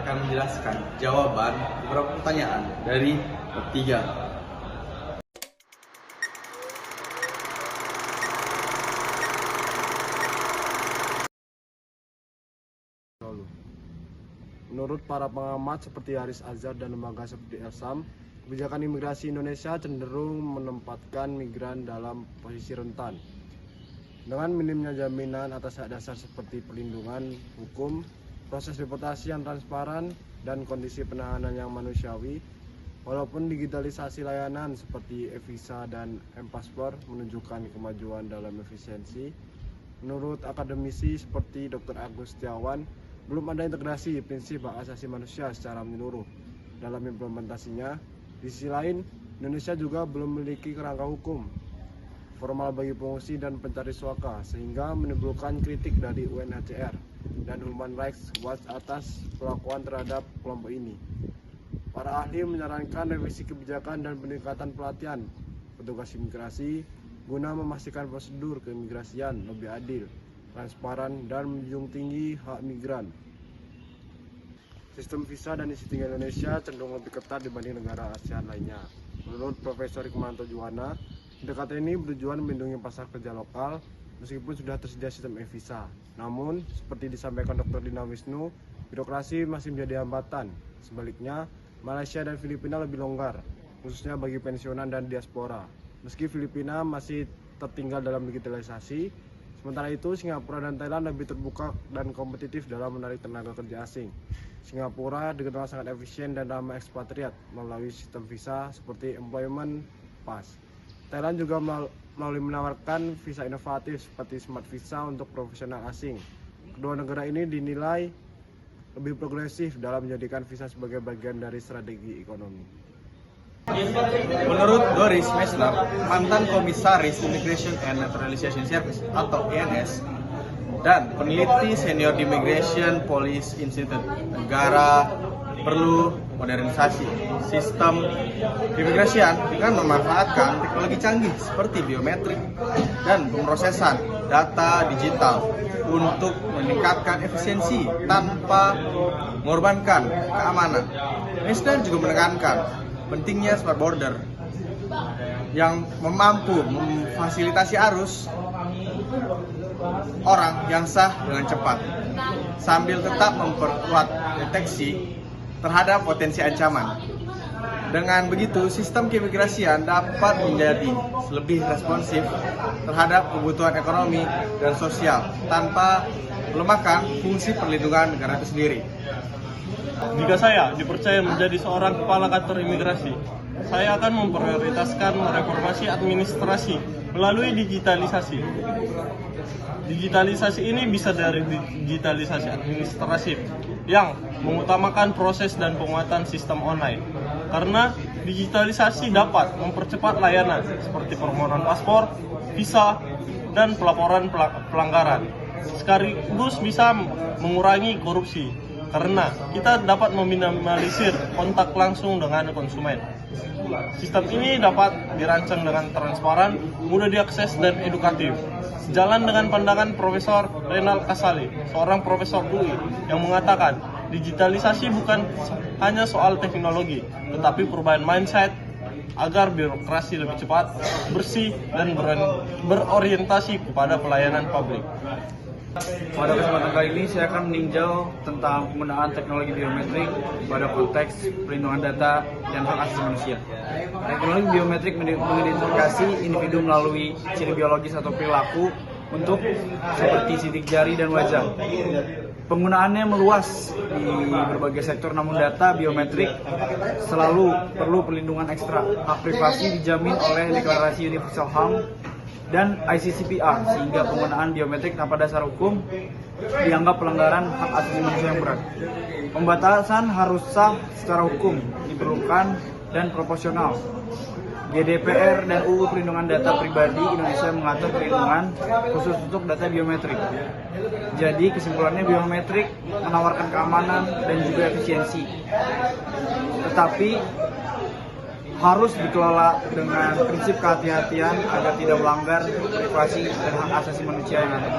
akan menjelaskan jawaban beberapa pertanyaan dari ketiga. Menurut para pengamat seperti Haris Azhar dan lembaga seperti Elsam, kebijakan imigrasi Indonesia cenderung menempatkan migran dalam posisi rentan. Dengan minimnya jaminan atas hak dasar seperti perlindungan hukum, proses deportasi yang transparan, dan kondisi penahanan yang manusiawi, walaupun digitalisasi layanan seperti e-visa dan m-paspor menunjukkan kemajuan dalam efisiensi, menurut akademisi seperti Dr. Agus Setiawan, belum ada integrasi prinsip hak asasi manusia secara menyeluruh dalam implementasinya. Di sisi lain, Indonesia juga belum memiliki kerangka hukum formal bagi pengungsi dan pencari suaka, sehingga menimbulkan kritik dari UNHCR dan Human Rights Watch atas perlakuan terhadap kelompok ini. Para ahli menyarankan revisi kebijakan dan peningkatan pelatihan petugas imigrasi guna memastikan prosedur keimigrasian lebih adil, transparan, dan menjunjung tinggi hak migran. Sistem visa dan isi tinggal Indonesia cenderung lebih ketat dibanding negara ASEAN lainnya. Menurut Profesor Hikmahanto Juwana, pendekatan ini bertujuan melindungi pasar kerja lokal meskipun sudah tersedia sistem e-visa. Namun, seperti disampaikan Dr. Dina Wisnu, birokrasi masih menjadi hambatan. Sebaliknya, Malaysia dan Filipina lebih longgar, khususnya bagi pensiunan dan diaspora. Meski Filipina masih tertinggal dalam digitalisasi, sementara itu Singapura dan Thailand lebih terbuka dan kompetitif dalam menarik tenaga kerja asing. Singapura dikenal sangat efisien dan ramah ekspatriat melalui sistem visa seperti Employment Pass. Thailand juga melalui menawarkan visa inovatif seperti Smart Visa untuk profesional asing. Kedua negara ini dinilai lebih progresif dalam menjadikan visa sebagai bagian dari strategi ekonomi. Menurut Doris Meissner, mantan Komisaris Immigration and Naturalization Service atau INS dan peneliti senior di Immigration Policy Institute, negara perlu modernisasi sistem keimigrasian dengan memanfaatkan teknologi canggih seperti biometrik dan pemrosesan data digital untuk meningkatkan efisiensi tanpa mengorbankan keamanan. Meissner juga menekankan pentingnya smart border yang mampu memfasilitasi arus orang yang sah dengan cepat sambil tetap memperkuat deteksi terhadap potensi ancaman. Dengan begitu, sistem keimigrasian dapat menjadi lebih responsif terhadap kebutuhan ekonomi dan sosial tanpa melemahkan fungsi perlindungan negara itu sendiri. Jika saya dipercaya menjadi seorang kepala kantor imigrasi, saya akan memprioritaskan reformasi administrasi melalui digitalisasi. Digitalisasi ini bisa dari digitalisasi administratif yang mengutamakan proses dan penguatan sistem online. Karena digitalisasi dapat mempercepat layanan seperti permohonan paspor, visa, dan pelaporan pelanggaran. Sekaligus bisa mengurangi korupsi karena kita dapat meminimalisir kontak langsung dengan konsumen. Sistem ini dapat dirancang dengan transparan, mudah diakses, dan edukatif. Sejalan dengan pandangan Profesor Renal Kasali, seorang profesor UI, yang mengatakan digitalisasi bukan hanya soal teknologi, tetapi perubahan mindset agar birokrasi lebih cepat, bersih, dan berorientasi kepada pelayanan publik. Pada kesempatan kali ini saya akan meninjau tentang penggunaan teknologi biometrik pada konteks perlindungan data dan hak asasi manusia. Teknologi biometrik mengidentifikasi individu melalui ciri biologis atau perilaku untuk seperti sidik jari dan wajah. Penggunaannya meluas di berbagai sektor, namun data biometrik selalu perlu perlindungan ekstra. Hak privasi dijamin oleh Deklarasi Universal HAM dan ICCPR, sehingga penggunaan biometrik tanpa dasar hukum dianggap pelanggaran hak asasi manusia yang berat. Pembatasan harus sah secara hukum, diperlukan, dan proporsional. GDPR dan UU Perlindungan Data Pribadi Indonesia mengatur perlindungan khusus untuk data biometrik. Jadi kesimpulannya, biometrik menawarkan keamanan dan juga efisiensi, tetapi harus dikelola dengan prinsip kehati-hatian agar tidak melanggar privasi dan hak asasi manusia yang ada.